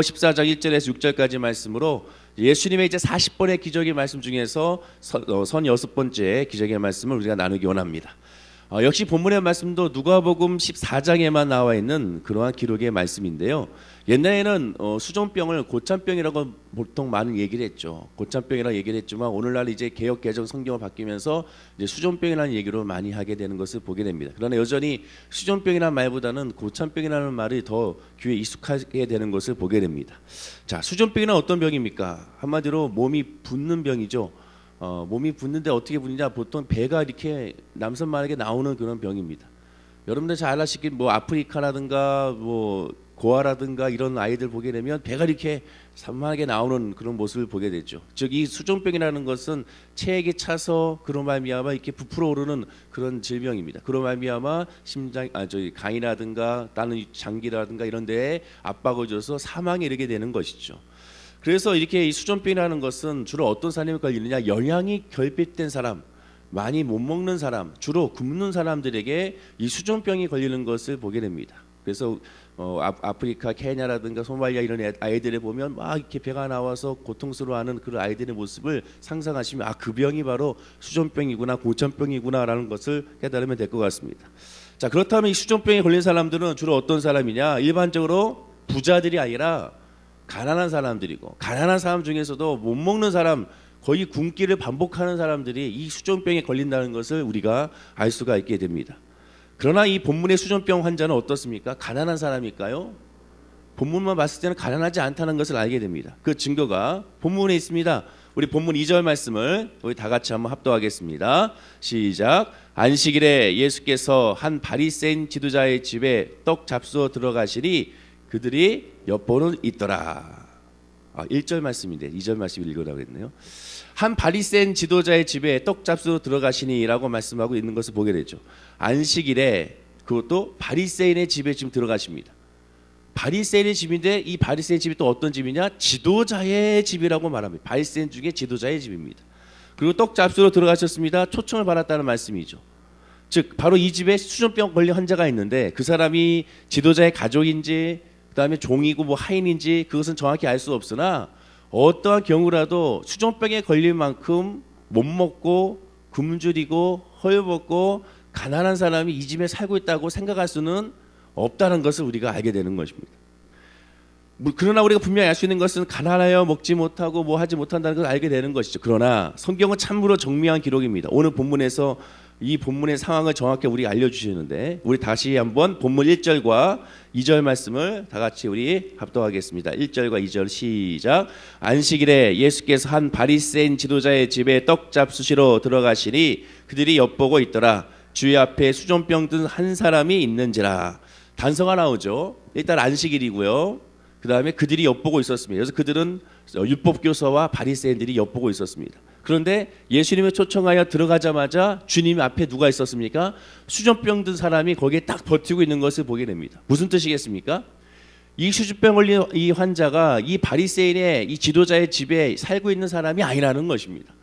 14장 1절에서 6절까지 말씀으로 예수님의 이제 40번의 기적의 말씀 중에서 36번째 기적의 말씀을 우리가 나누기 원합니다. 역시 본문의 말씀도 누가복음 14장에만 나와 있는 그러한 기록의 말씀인데요. 옛날에는 수종병을 고참병이라고 보통 많은 얘기를 했죠. 고참병이라고 얘기를 했지만 오늘날 이제 개역 개정 성경을 바뀌면서 이제 수종병이라는 얘기로 많이 하게 되는 것을 보게 됩니다. 그러나 여전히 수종병이라는 말보다는 고참병이라는 말이 더 귀에 익숙하게 되는 것을 보게 됩니다. 자, 수종병이란 어떤 병입니까? 한마디로 몸이 붓는 병이죠. 몸이 붓는데 어떻게 붓느냐, 보통 배가 이렇게 남선만하게 나오는 그런 병입니다. 여러분들 잘 아시긴 뭐 아프리카라든가 뭐 고아라든가 이런 아이들 보게 되면 배가 이렇게 산만하게 나오는 그런 모습을 보게 되죠. 즉 이 수종병이라는 것은 체액이 차서 그로 말미암아 이렇게 부풀어 오르는 그런 질병입니다. 그로 말미암아 간이라든가 다른 장기라든가 이런 데에 압박을 줘서 사망에 이르게 되는 것이죠. 그래서 이렇게 이 수종병이라는 것은 주로 어떤 사람이 걸리느냐, 영양이 결핍된 사람, 많이 못 먹는 사람, 주로 굶는 사람들에게 이 수종병이 걸리는 것을 보게 됩니다. 그래서 아프리카, 케냐라든가 소말리아 이런 아이들을 보면 막 이렇게 배가 나와서 고통스러워하는 그런 아이들의 모습을 상상하시면 그 병이 바로 수종병이구나, 고천병이구나라는 것을 깨달으면 될 것 같습니다. 자, 그렇다면 이 수종병에 걸린 사람들은 주로 어떤 사람이냐? 일반적으로 부자들이 아니라 가난한 사람들이고, 가난한 사람 중에서도 못 먹는 사람, 거의 굶기를 반복하는 사람들이 이 수종병에 걸린다는 것을 우리가 알 수가 있게 됩니다. 그러나 이 본문의 수종병 환자는 어떻습니까? 가난한 사람일까요? 본문만 봤을 때는 가난하지 않다는 것을 알게 됩니다. 그 증거가 본문에 있습니다. 우리 본문 2절 말씀을 우리 다 같이 한번 합독하겠습니다. 시작. 안식일에 예수께서 한 바리새인 지도자의 집에 떡 잡수어 들어가시니 그들이 엿보는 있더라. 1절 말씀인데 2절 말씀 읽으라고 했네요. 한 바리새인 지도자의 집에 떡 잡수러 들어가시니라고 말씀하고 있는 것을 보게 되죠. 안식일에 그것도 바리새인의 집에 지금 들어가십니다. 바리새인의 집인데 이 바리새인 집이 또 어떤 집이냐? 지도자의 집이라고 말합니다. 바리새인 중에 지도자의 집입니다. 그리고 떡 잡수러 들어가셨습니다. 초청을 받았다는 말씀이죠. 즉 바로 이 집에 수종병 걸린 환자가 있는데 그 사람이 지도자의 가족인지 그다음에 종이고 뭐 하인인지 그것은 정확히 알 수 없으나 어떠한 경우라도 수종병에 걸릴 만큼 못 먹고 굶주리고 헐벗고 가난한 사람이 이 집에 살고 있다고 생각할 수는 없다는 것을 우리가 알게 되는 것입니다. 그러나 우리가 분명히 알 수 있는 것은 가난하여 먹지 못하고 뭐 하지 못한다는 것을 알게 되는 것이죠. 그러나 성경은 참으로 정밀한 기록입니다. 오늘 본문에서 이 본문의 상황을 정확히 우리 알려주시는데 우리 다시 한번 본문 1절과 2절 말씀을 다 같이 우리 합독하겠습니다. 1절과 2절 시작. 안식일에 예수께서 한 바리새인 지도자의 집에 떡 잡수시러 들어가시니 그들이 엿보고 있더라. 주의 앞에 수종병 든 한 사람이 있는지라. 단서가 나오죠. 일단 안식일이고요. 그 다음에 그들이 엿보고 있었습니다. 그래서 그들은 율법교사와 바리새인들이 엿보고 있었습니다. 그런데 예수님을 초청하여 들어가자마자 주님 앞에 누가 있었습니까? 수종병 든 사람이 거기에 딱 버티고 있는 것을 보게 됩니다. 무슨 뜻이겠습니까? 이 수종병 걸린 이 환자가 이 바리새인의 이 지도자의 집에 살고 있는 사람이 아니라는 것입니다.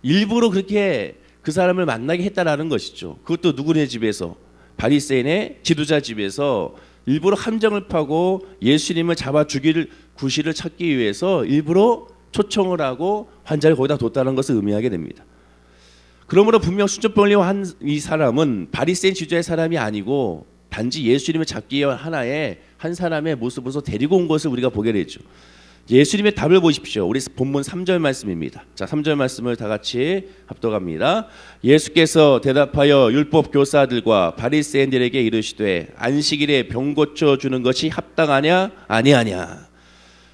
일부러 그렇게 그 사람을 만나게 했다라는 것이죠. 그것도 누구네 집에서? 바리새인의 지도자 집에서 일부러 함정을 파고 예수님을 잡아 죽일 구실을 찾기 위해서 일부러 초청을 하고 환자를 거기다 뒀다는 것을 의미하게 됩니다. 그러므로 분명 수종병을 걸린 이 사람은 바리새인 지도자의 사람이 아니고 단지 예수님을 잡기 위한 하나의 한 사람의 모습으로서 데리고 온 것을 우리가 보게 되죠. 예수님의 답을 보십시오. 우리 본문 3절 말씀입니다. 자, 3절 말씀을 다 같이 합독합니다. 예수께서 대답하여 율법 교사들과 바리새인들에게 이르시되 안식일에 병 고쳐 주는 것이 합당하냐 아니하냐.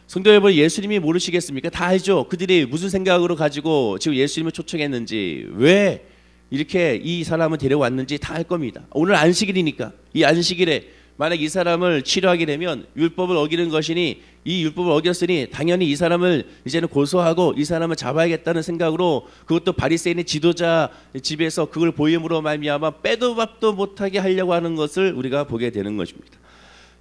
성도 여러분, 예수님이 모르시겠습니까? 다 알죠. 그들이 무슨 생각으로 가지고 지금 예수님을 초청했는지, 왜 이렇게 이 사람을 데려왔는지 다 알 겁니다. 오늘 안식일이니까 이 안식일에 만약 이 사람을 치료하게 되면 율법을 어기는 것이니 이 율법을 어겼으니 당연히 이 사람을 이제는 고소하고 이 사람을 잡아야겠다는 생각으로 그것도 바리새인의 지도자 집에서 그걸 보임으로 말미암아 빼도 밥도 못하게 하려고 하는 것을 우리가 보게 되는 것입니다.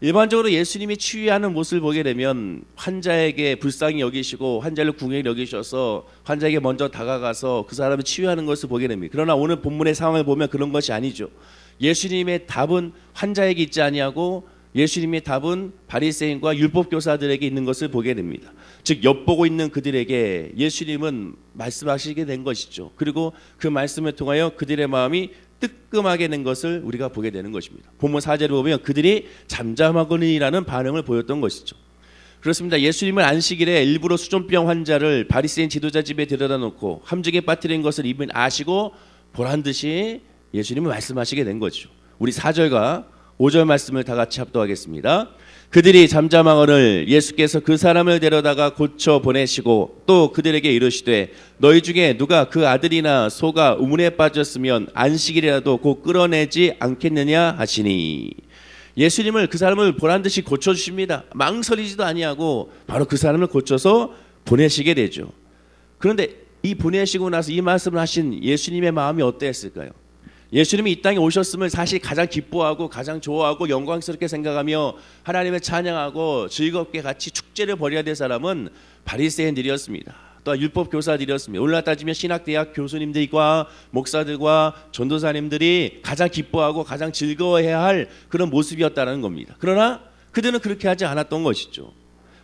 일반적으로 예수님이 치유하는 모습을 보게 되면 환자에게 불쌍히 여기시고 환자를 궁히 여기셔서 환자에게 먼저 다가가서 그 사람을 치유하는 것을 보게 됩니다. 그러나 오늘 본문의 상황을 보면 그런 것이 아니죠. 예수님의 답은 환자에게 있지 아니하고 예수님의 답은 바리새인과 율법 교사들에게 있는 것을 보게 됩니다. 즉 엿보고 있는 그들에게 예수님은 말씀하시게 된 것이죠. 그리고 그 말씀을 통하여 그들의 마음이 뜨끔하게 된 것을 우리가 보게 되는 것입니다. 본문 4절을 보면 그들이 잠잠하거니라는 반응을 보였던 것이죠. 그렇습니다. 예수님은 안식일에 일부러 수종병 환자를 바리새인 지도자 집에 데려다 놓고 함정에 빠뜨린 것을 이미 아시고 보란 듯이 예수님은 말씀하시게 된 거죠. 우리 4절과 5절 말씀을 다 같이 합독하겠습니다. 그들이 잠잠하거늘 예수께서 그 사람을 데려다가 고쳐 보내시고 또 그들에게 이르시되 너희 중에 누가 그 아들이나 소가 우물에 빠졌으면 안식일이라도 곧 끌어내지 않겠느냐 하시니, 예수님을 그 사람을 보란 듯이 고쳐주십니다. 망설이지도 아니하고 바로 그 사람을 고쳐서 보내시게 되죠. 그런데 이 보내시고 나서 이 말씀을 하신 예수님의 마음이 어떠했을까요? 예수님이 이 땅에 오셨음을 사실 가장 기뻐하고 가장 좋아하고 영광스럽게 생각하며 하나님을 찬양하고 즐겁게 같이 축제를 벌여야 될 사람은 바리새인들이었습니다. 또 율법 교사들이었습니다. 오늘날 따지면 신학대학 교수님들과 목사들과 전도사님들이 가장 기뻐하고 가장 즐거워해야 할 그런 모습이었다는 겁니다. 그러나 그들은 그렇게 하지 않았던 것이죠.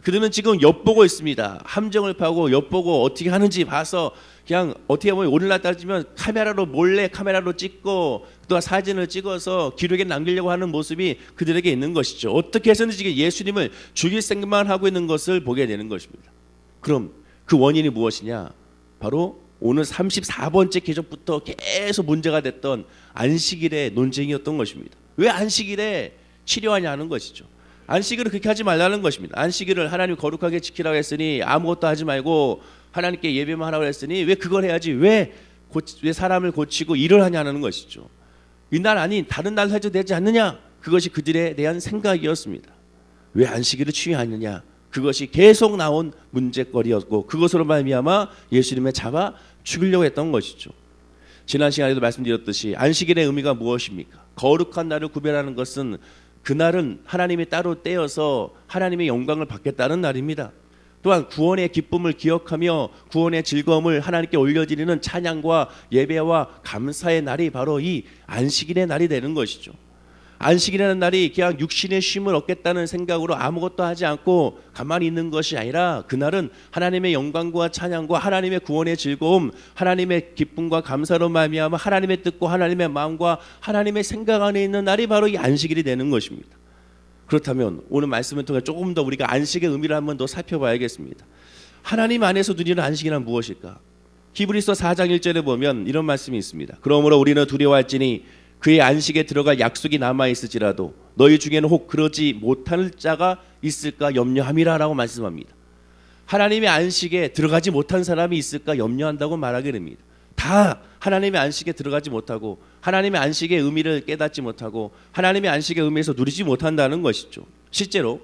그들은 지금 엿보고 있습니다. 함정을 파고 엿보고 어떻게 하는지 봐서 그냥 어떻게 보면 오늘날 따지면 카메라로 몰래 카메라로 찍고 또 사진을 찍어서 기록에 남기려고 하는 모습이 그들에게 있는 것이죠. 어떻게 해서든지 예수님을 죽일 생각만 하고 있는 것을 보게 되는 것입니다. 그럼 그 원인이 무엇이냐? 바로 오늘 34번째 기적부터 계속 문제가 됐던 안식일의 논쟁이었던 것입니다. 왜 안식일에 치료하냐는 것이죠. 안식일을 그렇게 하지 말라는 것입니다. 안식일을 하나님 거룩하게 지키라고 했으니 아무것도 하지 말고 하나님께 예배만 하라고 했으니 왜 그걸 해야지 왜 사람을 고치고 일을 하냐는 것이죠. 이날 아닌 다른 날 해도 되지 않느냐? 그것이 그들에 대한 생각이었습니다. 왜 안식일을 취하느냐? 그것이 계속 나온 문제거리였고 그것으로 말미암아 예수님을 잡아 죽이려고 했던 것이죠. 지난 시간에도 말씀드렸듯이 안식일의 의미가 무엇입니까? 거룩한 날을 구별하는 것은 그날은 하나님이 따로 떼어서 하나님의 영광을 받겠다는 날입니다. 또한 구원의 기쁨을 기억하며 구원의 즐거움을 하나님께 올려드리는 찬양과 예배와 감사의 날이 바로 이 안식일의 날이 되는 것이죠. 안식이라는 날이 그냥 육신의 쉼을 얻겠다는 생각으로 아무것도 하지 않고 가만히 있는 것이 아니라 그날은 하나님의 영광과 찬양과 하나님의 구원의 즐거움, 하나님의 기쁨과 감사로 말미암아 하나님의 뜻과 하나님의 마음과 하나님의 생각 안에 있는 날이 바로 이 안식일이 되는 것입니다. 그렇다면 오늘 말씀을 통해 조금 더 우리가 안식의 의미를 한번 더 살펴봐야겠습니다. 하나님 안에서 누리는 안식이란 무엇일까? 히브리서 4장 1절에 보면 이런 말씀이 있습니다. 그러므로 우리는 두려워할지니 그의 안식에 들어갈 약속이 남아있을지라도 너희 중에는 혹 그러지 못할 자가 있을까 염려함이라 라고 말씀합니다. 하나님의 안식에 들어가지 못한 사람이 있을까 염려한다고 말하게 됩니다. 다 하나님의 안식에 들어가지 못하고 하나님의 안식의 의미를 깨닫지 못하고 하나님의 안식의 의미에서 누리지 못한다는 것이죠. 실제로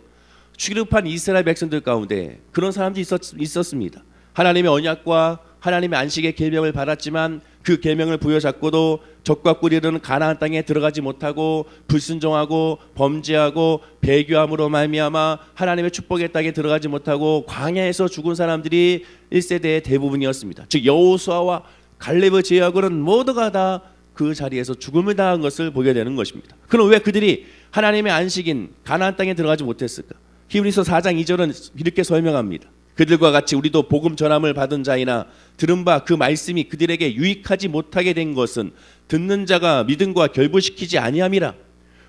출애굽한 이스라엘 백성들 가운데 그런 사람들이 있었습니다. 하나님의 언약과 하나님의 안식의 계명을 받았지만 그 계명을 부여잡고도 적과 꿀이르는 가나안 땅에 들어가지 못하고 불순종하고 범죄하고 배교함으로 말미암아 하나님의 축복의 땅에 들어가지 못하고 광야에서 죽은 사람들이 1세대의 대부분이었습니다. 즉 여호수아와 갈렙을 제외하고는 모두가 다 그 자리에서 죽음을 당한 것을 보게 되는 것입니다. 그럼 왜 그들이 하나님의 안식인 가나안 땅에 들어가지 못했을까? 히브리서 4장 2절은 이렇게 설명합니다. 그들과 같이 우리도 복음 전함을 받은 자이나 들은 바 그 말씀이 그들에게 유익하지 못하게 된 것은 듣는 자가 믿음과 결부시키지 아니함이라.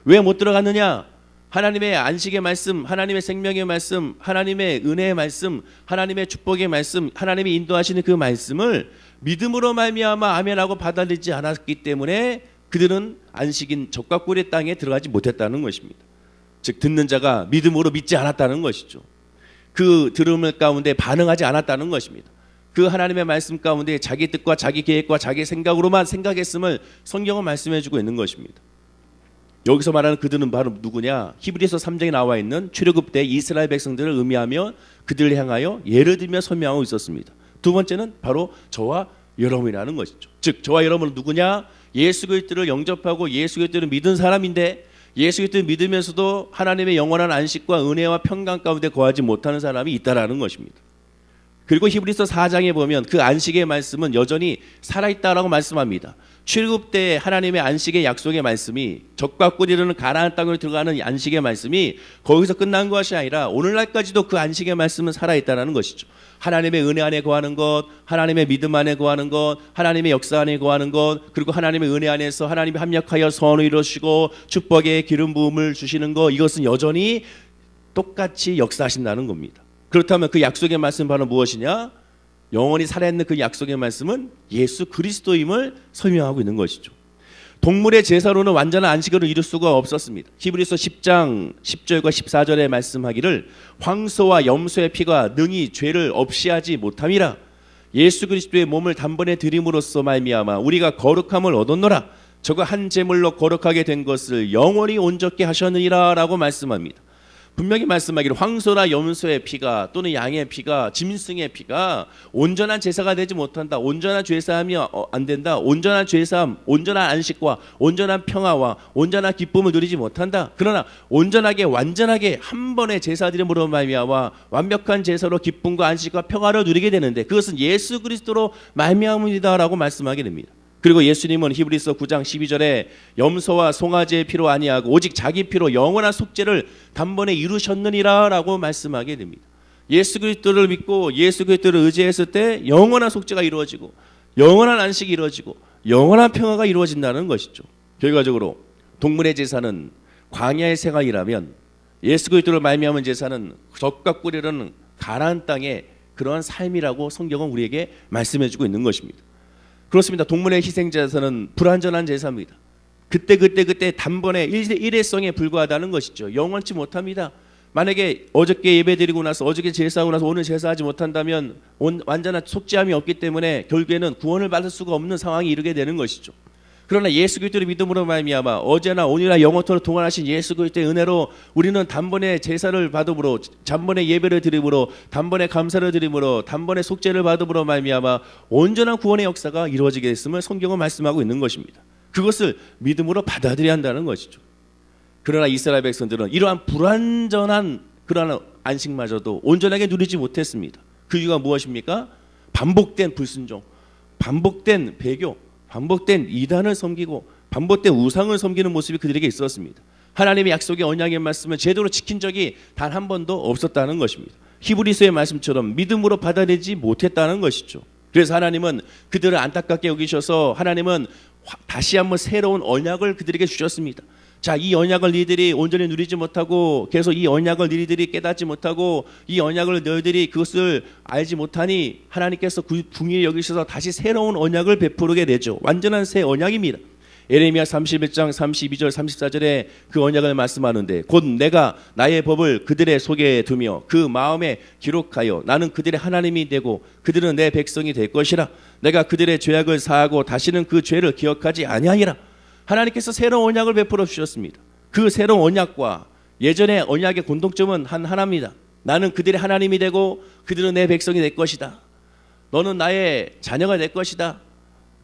왜 못 들어갔느냐? 하나님의 안식의 말씀, 하나님의 생명의 말씀, 하나님의 은혜의 말씀, 하나님의 축복의 말씀, 하나님이 인도하시는 그 말씀을 믿음으로 말미암아 아멘하고 받아들이지 않았기 때문에 그들은 안식인 적과 꿀의 땅에 들어가지 못했다는 것입니다. 즉 듣는 자가 믿음으로 믿지 않았다는 것이죠. 그 들음을 가운데 반응하지 않았다는 것입니다. 그 하나님의 말씀 가운데 자기 뜻과 자기 계획과 자기 생각으로만 생각했음을 성경은 말씀해주고 있는 것입니다. 여기서 말하는 그들은 바로 누구냐? 히브리서 3장에 나와 있는 출애굽 때 이스라엘 백성들을 의미하며 그들을 향하여 예를 들며 설명하고 있었습니다. 두 번째는 바로 저와 여러분이라는 것이죠. 즉 저와 여러분은 누구냐? 예수 그리스도를 영접하고 예수 그리스도를 믿은 사람인데 예수 그리스도를 믿으면서도 하나님의 영원한 안식과 은혜와 평강 가운데 거하지 못하는 사람이 있다라는 것입니다. 그리고 히브리서 4장에 보면 그 안식의 말씀은 여전히 살아있다라고 말씀합니다. 출애굽 때 하나님의 안식의 약속의 말씀이 적과 꿀이르는 가나안 땅으로 들어가는 안식의 말씀이 거기서 끝난 것이 아니라 오늘날까지도 그 안식의 말씀은 살아있다는 것이죠. 하나님의 은혜 안에 거하는 것, 하나님의 믿음 안에 거하는 것, 하나님의 역사 안에 거하는 것, 그리고 하나님의 은혜 안에서 하나님이 합력하여 선을 이루시고 축복의 기름 부음을 주시는 것, 이것은 여전히 똑같이 역사하신다는 겁니다. 그렇다면 그 약속의 말씀 바로 무엇이냐? 영원히 살아있는 그 약속의 말씀은 예수 그리스도임을 설명하고 있는 것이죠. 동물의 제사로는 완전한 안식을 이룰 수가 없었습니다. 히브리서 10장 10절과 14절에 말씀하기를 황소와 염소의 피가 능히 죄를 없이 하지 못함이라. 예수 그리스도의 몸을 단번에 드림으로써 말미암아 우리가 거룩함을 얻었노라. 저가 한 제물로 거룩하게 된 것을 영원히 온전케 하셨느니라 라고 말씀합니다. 분명히 말씀하기를 황소나 염소의 피가 또는 양의 피가 짐승의 피가 온전한 제사가 되지 못한다. 온전한 죄사함이 안 된다. 온전한 죄사함, 온전한 안식과 온전한 평화와 온전한 기쁨을 누리지 못한다. 그러나 온전하게 완전하게 한 번의 제사드림으로 말미암아 완벽한 제사로 기쁨과 안식과 평화를 누리게 되는데 그것은 예수 그리스도로 말미암음이다라고 말씀하게 됩니다. 그리고 예수님은 히브리서 9장 12절에 염소와 송아지의 피로 아니하고 오직 자기 피로 영원한 속죄를 단번에 이루셨느니라 라고 말씀하게 됩니다. 예수 그리스도를 믿고 예수 그리스도를 의지했을 때 영원한 속죄가 이루어지고 영원한 안식이 이루어지고 영원한 평화가 이루어진다는 것이죠. 결과적으로 동물의 제사는 광야의 생활이라면 예수 그리스도를 말미암은 제사는 적과 꿀이라는 가나안 땅의 그러한 삶이라고 성경은 우리에게 말씀해주고 있는 것입니다. 그렇습니다. 동물의 희생제사는 불완전한 제사입니다. 그때 단번에 일회성에 불과하다는 것이죠. 영원치 못합니다. 만약에 어저께 예배드리고 나서 어저께 제사하고 나서 오늘 제사하지 못한다면 완전한 속죄함이 없기 때문에 결국에는 구원을 받을 수가 없는 상황이 이르게 되는 것이죠. 그러나 예수 그리스도의 믿음으로 말미암아 어제나 오늘이나 영원토록 동안하신 예수 그리스도의 은혜로 우리는 단번에 제사를 받음으로 단번에 예배를 드림으로 단번에 감사를 드림으로 단번에 속죄를 받음으로 말미암아 온전한 구원의 역사가 이루어지게 됐음을 성경은 말씀하고 있는 것입니다. 그것을 믿음으로 받아들여야 한다는 것이죠. 그러나 이스라엘 백성들은 이러한 불완전한 그러한 안식마저도 온전하게 누리지 못했습니다. 그 이유가 무엇입니까? 반복된 불순종, 반복된 배교, 반복된 이단을 섬기고 반복된 우상을 섬기는 모습이 그들에게 있었습니다. 하나님의 약속의 언약의 말씀을 제대로 지킨 적이 단 한 번도 없었다는 것입니다. 히브리서의 말씀처럼 믿음으로 받아들이지 못했다는 것이죠. 그래서 하나님은 그들을 안타깝게 여기셔서 하나님은 다시 한번 새로운 언약을 그들에게 주셨습니다. 자, 이 언약을 너희들이 온전히 누리지 못하고 계속 이 언약을 너희들이 깨닫지 못하고 이 언약을 너희들이 그것을 알지 못하니 하나님께서 궁일이 여기셔서 다시 새로운 언약을 베푸게 되죠. 완전한 새 언약입니다. 에레미야 31장 32절 34절에 그 언약을 말씀하는데 곧 내가 나의 법을 그들의 속에 두며 그 마음에 기록하여 나는 그들의 하나님이 되고 그들은 내 백성이 될 것이라. 내가 그들의 죄악을 사하고 다시는 그 죄를 기억하지 아니하리라. 하나님께서 새로운 언약을 베풀어 주셨습니다. 그 새로운 언약과 예전의 언약의 공통점은 하나입니다. 나는 그들의 하나님이 되고 그들은 내 백성이 될 것이다. 너는 나의 자녀가 될 것이다.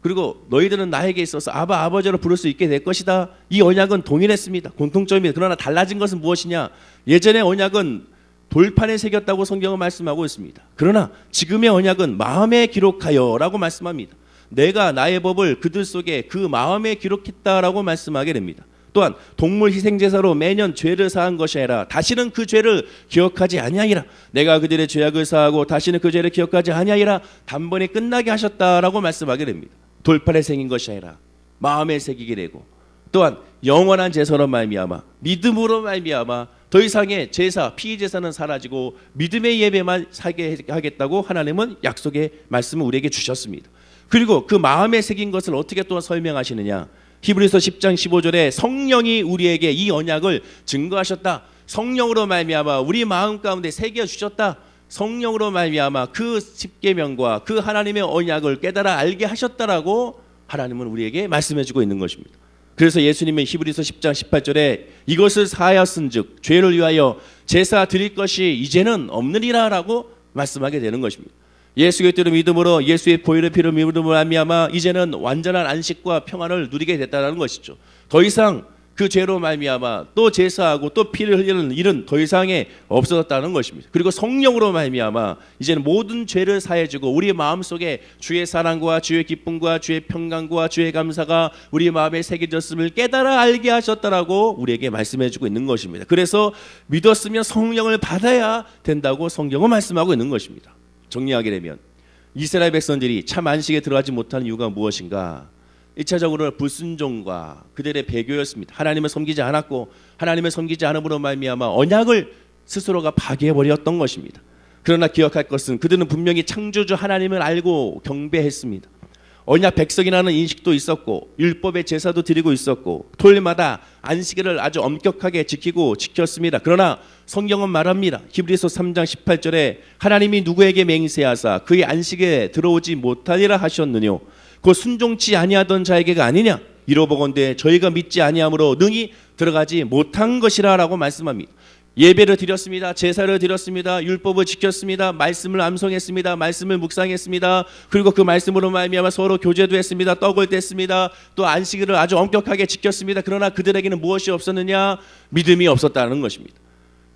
그리고 너희들은 나에게 있어서 아바 아버지로 부를 수 있게 될 것이다. 이 언약은 동일했습니다. 공통점입니다. 그러나 달라진 것은 무엇이냐? 예전의 언약은 돌판에 새겼다고 성경은 말씀하고 있습니다. 그러나 지금의 언약은 마음에 기록하여 라고 말씀합니다. 내가 나의 법을 그들 속에 그 마음에 기록했다라고 말씀하게 됩니다. 또한 동물 희생제사로 매년 죄를 사한 것이 아니라 다시는 그 죄를 기억하지 아니하리라. 내가 그들의 죄악을 사하고 다시는 그 죄를 기억하지 아니하리라. 단번에 끝나게 하셨다라고 말씀하게 됩니다. 돌판에 새긴 것이 아니라 마음에 새기게 되고 또한 영원한 제사로 말미암아 믿음으로 말미암아 더 이상의 제사, 피제사는 사라지고 믿음의 예배만 살게 하겠다고 하나님은 약속의 말씀을 우리에게 주셨습니다. 그리고 그 마음에 새긴 것을 어떻게 또 설명하시느냐? 히브리서 10장 15절에 성령이 우리에게 이 언약을 증거하셨다. 성령으로 말미암아 우리 마음 가운데 새겨 주셨다. 성령으로 말미암아 그 십계명과 그 하나님의 언약을 깨달아 알게 하셨다라고 하나님은 우리에게 말씀해주고 있는 것입니다. 그래서 예수님은 히브리서 10장 18절에 이것을 사하였은즉 죄를 위하여 제사 드릴 것이 이제는 없느니라라고 말씀하게 되는 것입니다. 예수 그리스도를 믿음으로 예수의 보혈의 피를 믿음으로 말미암아 이제는 완전한 안식과 평안을 누리게 됐다는 것이죠. 더 이상 그 죄로 말미암아 또 제사하고 또 피를 흘리는 일은 더 이상에 없어졌다는 것입니다. 그리고 성령으로 말미암아 이제는 모든 죄를 사해주고 우리 마음속에 주의 사랑과 주의 기쁨과 주의 평강과 주의 감사가 우리 마음에 새겨졌음을 깨달아 알게 하셨다라고 우리에게 말씀해주고 있는 것입니다. 그래서 믿었으면 성령을 받아야 된다고 성경은 말씀하고 있는 것입니다. 정리하게 되면 이스라엘 백성들이 참 안식에 들어가지 못하는 이유가 무엇인가? 1차적으로 불순종과 그들의 배교였습니다. 하나님을 섬기지 않았고 하나님을 섬기지 않음으로 말미암아 언약을 스스로가 파괴해버렸던 것입니다. 그러나 기억할 것은 그들은 분명히 창조주 하나님을 알고 경배했습니다. 언약 백성이라는 인식도 있었고 율법의 제사도 드리고 있었고 토요일마다 안식일을 아주 엄격하게 지키고 지켰습니다. 그러나 성경은 말합니다. 히브리서 3장 18절에 하나님이 누구에게 맹세하사 그의 안식에 들어오지 못하리라 하셨느뇨 그 순종치 아니하던 자에게가 아니냐 이로보건대 저희가 믿지 아니함으로 능히 들어가지 못한 것이라 라고 말씀합니다. 예배를 드렸습니다. 제사를 드렸습니다. 율법을 지켰습니다. 말씀을 암송했습니다. 말씀을 묵상했습니다. 그리고 그 말씀으로 말미암아 서로 교제도 했습니다. 떡을 뗐습니다. 또 안식일을 아주 엄격하게 지켰습니다. 그러나 그들에게는 무엇이 없었느냐? 믿음이 없었다는 것입니다.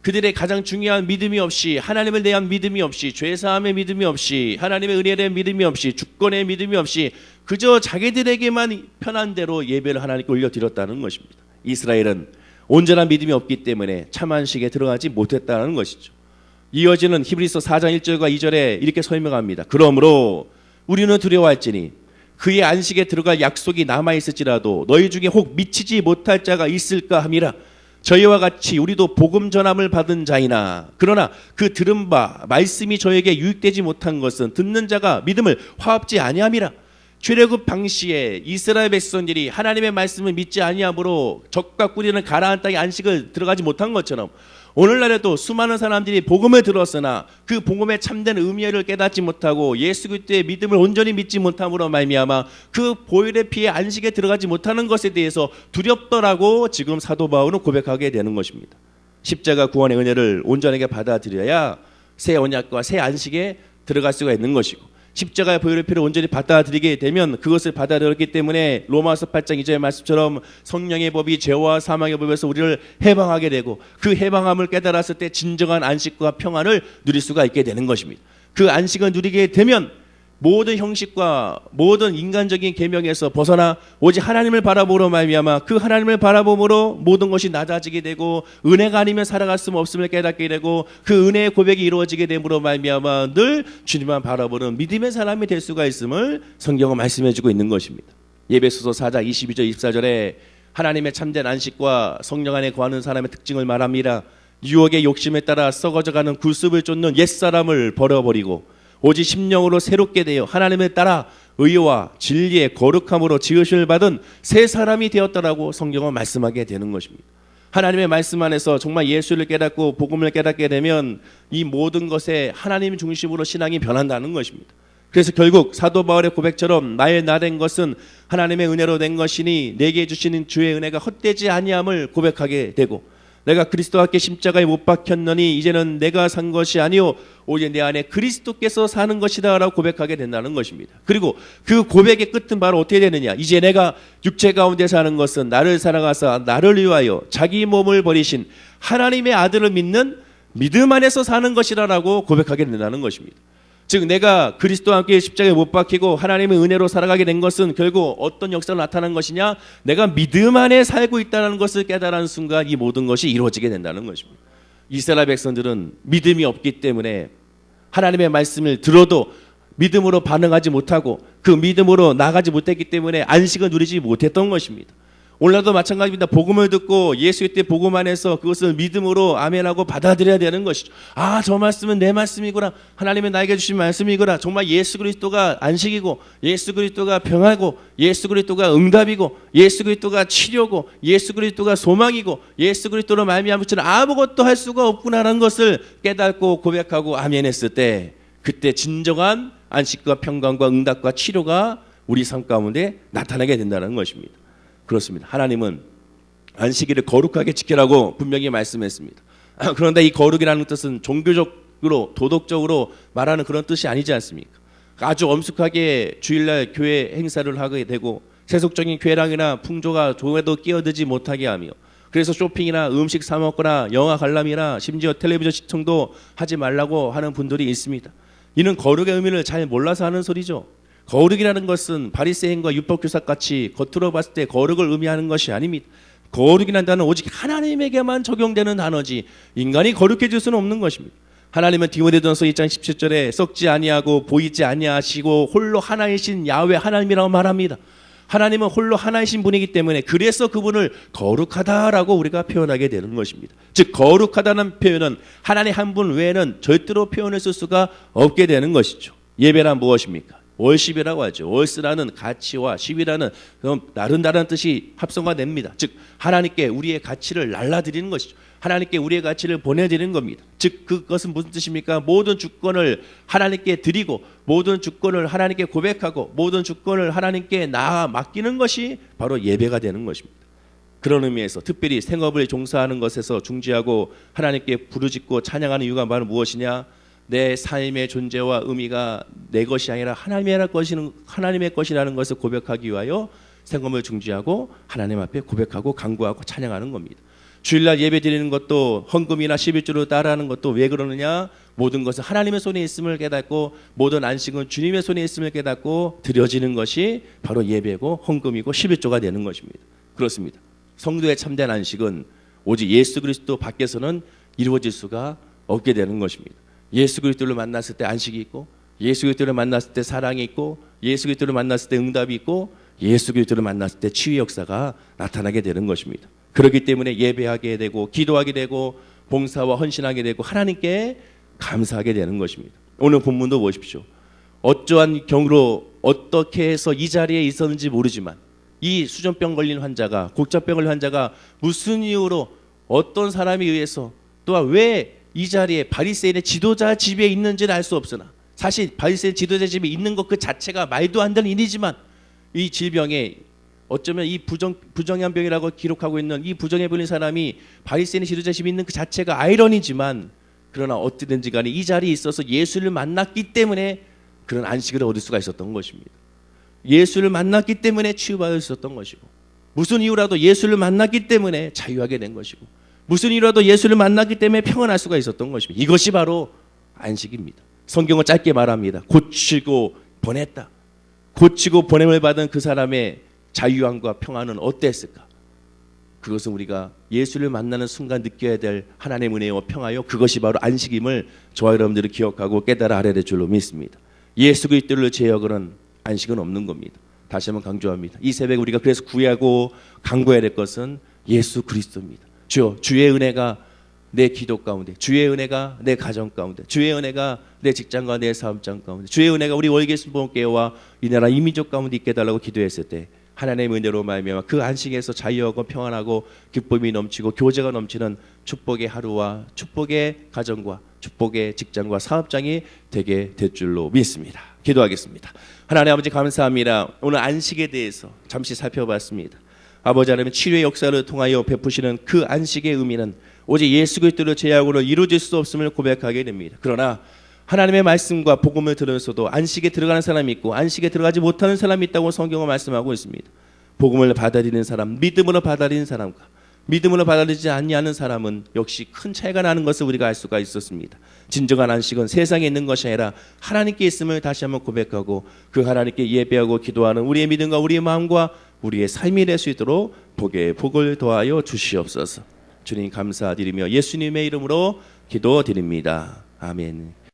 그들의 가장 중요한 믿음이 없이 하나님을 대한 믿음이 없이 죄사함의 믿음이 없이 하나님의 은혜에 대한 믿음이 없이 주권의 믿음이 없이 그저 자기들에게만 편한 대로 예배를 하나님께 올려드렸다는 것입니다. 이스라엘은 온전한 믿음이 없기 때문에 참 안식에 들어가지 못했다는 것이죠. 이어지는 히브리서 4장 1절과 2절에 이렇게 설명합니다. 그러므로 우리는 두려워할지니 그의 안식에 들어갈 약속이 남아있을지라도 너희 중에 혹 미치지 못할 자가 있을까 함이라. 저희와 같이 우리도 복음 전함을 받은 자이나 그러나 그 들은 바 말씀이 저에게 유익되지 못한 것은 듣는 자가 믿음을 화합지 아니함이라. 출애굽 당시에 이스라엘 백성들이 하나님의 말씀을 믿지 아니함으로 적과 꿀이는 가나안 땅에 안식을 들어가지 못한 것처럼 오늘날에도 수많은 사람들이 복음을 들었으나 그 복음의 참된 의미를 깨닫지 못하고 예수 그리스도의 믿음을 온전히 믿지 못함으로 말미암아 그 보혈의 피에 안식에 들어가지 못하는 것에 대해서 두렵더라고 지금 사도 바울은 고백하게 되는 것입니다. 십자가 구원의 은혜를 온전하게 받아들여야 새 언약과 새 안식에 들어갈 수가 있는 것이고 십자가의 보혈의 피를 온전히 받아들이게 되면 그것을 받아들였기 때문에 로마서 8장 2절의 말씀처럼 성령의 법이 죄와 사망의 법에서 우리를 해방하게 되고 그 해방함을 깨달았을 때 진정한 안식과 평안을 누릴 수가 있게 되는 것입니다. 그 안식을 누리게 되면 모든 형식과 모든 인간적인 계명에서 벗어나 오직 하나님을 바라보므로 말미암아 그 하나님을 바라보므로 모든 것이 낮아지게 되고 은혜가 아니면 살아갈 수 없음을 깨닫게 되고 그 은혜의 고백이 이루어지게 됨으로 말미암아 늘 주님만 바라보는 믿음의 사람이 될 수가 있음을 성경은 말씀해주고 있는 것입니다. 예배소서 4장 22절 24절에 하나님의 참된 안식과 성령 안에 거하는 사람의 특징을 말합니다. 유혹의 욕심에 따라 썩어져가는 굴습을 쫓는 옛사람을 버려버리고 오직 심령으로 새롭게 되어 하나님을 따라 의와 진리의 거룩함으로 지으심을 받은 새 사람이 되었다라고 성경은 말씀하게 되는 것입니다. 하나님의 말씀 안에서 정말 예수를 깨닫고 복음을 깨닫게 되면 이 모든 것에 하나님 중심으로 신앙이 변한다는 것입니다. 그래서 결국 사도 바울의 고백처럼 나의 나 된 것은 하나님의 은혜로 된 것이니 내게 주시는 주의 은혜가 헛되지 아니함을 고백하게 되고 내가 그리스도와 함께 십자가에 못 박혔느니 이제는 내가 산 것이 아니요 오직 내 안에 그리스도께서 사는 것이다 라고 고백하게 된다는 것입니다. 그리고 그 고백의 끝은 바로 어떻게 되느냐. 이제 내가 육체 가운데 사는 것은 나를 사랑하사 나를 위하여 자기 몸을 버리신 하나님의 아들을 믿는 믿음 안에서 사는 것이다 라고 고백하게 된다는 것입니다. 즉 내가 그리스도와 함께 십자가에 못 박히고 하나님의 은혜로 살아가게 된 것은 결국 어떤 역사로 나타난 것이냐. 내가 믿음 안에 살고 있다는 것을 깨달은 순간 이 모든 것이 이루어지게 된다는 것입니다. 이스라엘 백성들은 믿음이 없기 때문에 하나님의 말씀을 들어도 믿음으로 반응하지 못하고 그 믿음으로 나가지 못했기 때문에 안식을 누리지 못했던 것입니다. 오늘날도 마찬가지입니다. 복음을 듣고 예수 그리스도의 복음 안에서 그것을 믿음으로 아멘하고 받아들여야 되는 것이죠. 아, 저 말씀은 내 말씀이구나. 하나님의 나에게 주신 말씀이구나. 정말 예수 그리스도가 안식이고 예수 그리스도가 평화고 예수 그리스도가 응답이고 예수 그리스도가 치료고 예수 그리스도가 소망이고 예수 그리스도로 말미암아 아무것도 할 수가 없구나라는 것을 깨닫고 고백하고 아멘했을 때 그때 진정한 안식과 평강과 응답과 치료가 우리 삶 가운데 나타나게 된다는 것입니다. 그렇습니다. 하나님은 안식일을 거룩하게 지키라고 분명히 말씀했습니다. 그런데 이 거룩이라는 뜻은 종교적으로 도덕적으로 말하는 그런 뜻이 아니지 않습니까? 아주 엄숙하게 주일날 교회 행사를 하게 되고 세속적인 쾌락이나 풍조가 조에도 끼어들지 못하게 하며 그래서 쇼핑이나 음식 사 먹거나 영화 관람이나 심지어 텔레비전 시청도 하지 말라고 하는 분들이 있습니다. 이는 거룩의 의미를 잘 몰라서 하는 소리죠. 거룩이라는 것은 바리새인과 율법교사 같이 겉으로 봤을 때 거룩을 의미하는 것이 아닙니다. 거룩이라는 단어는 오직 하나님에게만 적용되는 단어지 인간이 거룩해질 수는 없는 것입니다. 하나님은 디모데전서 2장 17절에 썩지 아니하고 보이지 아니하시고 홀로 하나이신 야훼 하나님이라고 말합니다. 하나님은 홀로 하나이신 분이기 때문에 그래서 그분을 거룩하다라고 우리가 표현하게 되는 것입니다. 즉 거룩하다는 표현은 하나님 한 분 외에는 절대로 표현을 쓸 수가 없게 되는 것이죠. 예배란 무엇입니까? 월십이라고 하죠. 월스라는 가치와 십이라는 다른 뜻이 합성화됩니다. 즉 하나님께 우리의 가치를 날라드리는 것이죠. 하나님께 우리의 가치를 보내드리는 겁니다. 즉 그것은 무슨 뜻입니까? 모든 주권을 하나님께 드리고 모든 주권을 하나님께 고백하고 모든 주권을 하나님께 맡기는 것이 바로 예배가 되는 것입니다. 그런 의미에서 특별히 생업을 종사하는 것에서 중지하고 하나님께 부르짖고 찬양하는 이유가 바로 무엇이냐? 내 삶의 존재와 의미가 내 것이 아니라 하나님의 것이라는 것을 고백하기 위하여 생업을 중지하고 하나님 앞에 고백하고 간구하고 찬양하는 겁니다. 주일날 예배 드리는 것도 헌금이나 11조로 따라하는 것도 왜 그러느냐? 모든 것은 하나님의 손에 있음을 깨닫고 모든 안식은 주님의 손에 있음을 깨닫고 드려지는 것이 바로 예배고 헌금이고 11조가 되는 것입니다. 그렇습니다. 성도의 참된 안식은 오직 예수 그리스도 밖에서는 이루어질 수가 없게 되는 것입니다. 예수 그리스도를 만났을 때 안식이 있고 예수 그리스도를 만났을 때 사랑이 있고 예수 그리스도를 만났을 때 응답이 있고 예수 그리스도를 만났을 때 치유의 역사가 나타나게 되는 것입니다. 그렇기 때문에 예배하게 되고 기도하게 되고 봉사와 헌신하게 되고 하나님께 감사하게 되는 것입니다. 오늘 본문도 보십시오. 어떠한 경우로 어떻게 해서 이 자리에 있었는지 모르지만 이 수전병 걸린 환자가 골짜병 걸린 환자가 무슨 이유로 어떤 사람에 의해서 또한 왜 이 자리에 바리새인의 지도자 집에 있는지는 알 수 없으나 사실 바리새인 지도자 집에 있는 것 그 자체가 말도 안 되는 일이지만 이 질병에 어쩌면 이 부정한 병이라고 기록하고 있는 이 부정에 걸린 사람이 바리새인의 지도자 집에 있는 그 자체가 아이러니지만 그러나 어찌든지 간에 이 자리에 있어서 예수를 만났기 때문에 그런 안식을 얻을 수가 있었던 것입니다. 예수를 만났기 때문에 치유받을 수 있었던 것이고 무슨 이유라도 예수를 만났기 때문에 자유하게 된 것이고 무슨 이유라도 예수를 만났기 때문에 평안할 수가 있었던 것입니다. 이것이 바로 안식입니다. 성경은 짧게 말합니다. 고치고 보냈다. 고치고 보냄을 받은 그 사람의 자유함과 평안은 어땠을까? 그것은 우리가 예수를 만나는 순간 느껴야 될 하나님의 은혜와 평화요 그것이 바로 안식임을 저와 여러분들이 기억하고 깨달아 알아야 될 줄로 믿습니다. 예수 그리스도를 제어하고는 안식은 없는 겁니다. 다시 한번 강조합니다. 이 새벽에 우리가 그래서 구하고 간구해야 될 것은 예수 그리스도입니다. 주여 주의 은혜가 내 기도 가운데 주의 은혜가 내 가정 가운데 주의 은혜가 내 직장과 내 사업장 가운데 주의 은혜가 우리 월계신봉교회와 이 나라 이 민족 가운데 있게 해달라고 기도했을 때 하나님의 은혜로 말미암아 그 안식에서 자유하고 평안하고 기쁨이 넘치고 교제가 넘치는 축복의 하루와 축복의 가정과 축복의 직장과 사업장이 되게 될 줄로 믿습니다. 기도하겠습니다. 하나님 아버지 감사합니다. 오늘 안식에 대해서 잠시 살펴봤습니다. 아버지 하나님 치료의 역사를 통하여 베푸시는 그 안식의 의미는 오직 예수 그리스도를 제외하고는 이루어질 수 없음을 고백하게 됩니다. 그러나 하나님의 말씀과 복음을 들으면서도 안식에 들어가는 사람이 있고 안식에 들어가지 못하는 사람이 있다고 성경은 말씀하고 있습니다. 복음을 받아들이는 사람, 믿음으로 받아들이는 사람과 믿음으로 받아들이지 않는 사람은 역시 큰 차이가 나는 것을 우리가 알 수가 있었습니다. 진정한 안식은 세상에 있는 것이 아니라 하나님께 있음을 다시 한번 고백하고 그 하나님께 예배하고 기도하는 우리의 믿음과 우리의 마음과 우리의 삶이 될 수 있도록 복을 더하여 주시옵소서. 주님 감사드리며 예수님의 이름으로 기도드립니다. 아멘.